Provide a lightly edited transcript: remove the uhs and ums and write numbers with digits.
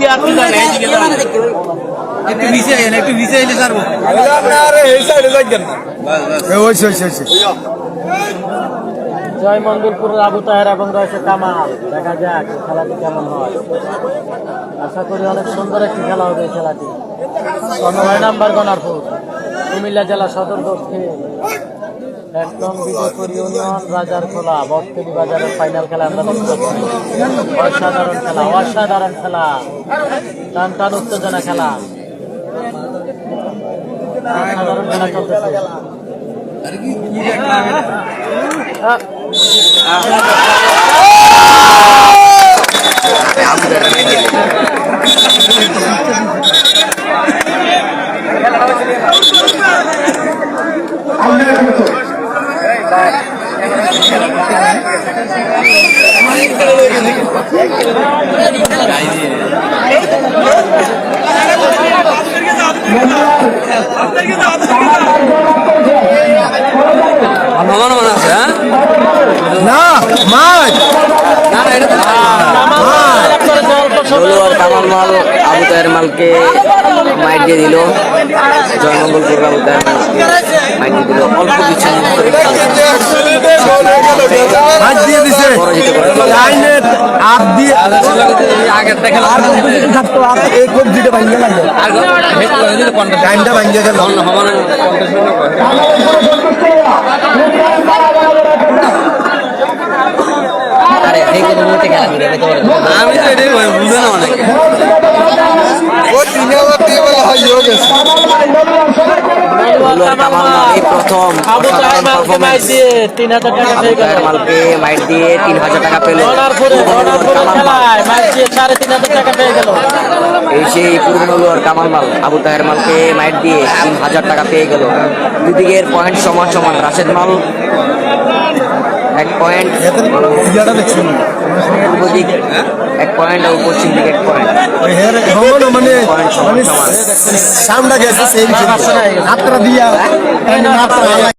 দিয়ে আর কি জানে এইদিকে যান একটু নিচে আইন একটু নিচে আইলে ছাড়বো আরে এই সাইডে যাইছেন না ওই জয় মঙ্গলপুরের আবু তাহের এবং রয়েছে কামাল। দেখা যাক খেলাটি কেমন হয়। আশা করি অনেক সুন্দর একটি খেলা হবে এই খেলাটি। 9 নাম্বার গনারপুর, কুমিল্লা জেলা সদর দক্ষিণ, একদম বিজয়পুর ইউনিয়ন রাজারখোলা বক্তলি বাজারের ফাইনাল খেলা আমরা দেখতে পাচ্ছি। অসাধারণ খেলা, অসাধারণ খেলা, টান টান উত্তেজনা খেলা, অসাধারণ খেলা চলতেছে। কামাল মাল আবু তাহের মালকে মাইট দিয়ে দিল। জয়মঙ্গলপুর আবু তাহের মালকে মাইট দিয়ে দিল। অল্প কিছু আমি তো এটাই বুঝে না অনেক প্রথম মালকে মাইট দিয়ে 3000 টাকা পেল। এই সেই পূর্বনগর কামাল মাল আবু তাহের মালকে মাইট দিয়ে 3000 টাকা পেয়ে গেল। দুদিকের পয়েন্ট সমান সমান। রাশেদ মাল 1 পয়েন্ট, পূর্ব দিক 1 পয়েন্ট ও পশ্চিম দিক 1 পয়েন্ট। পয়েন্ট সমান সমান।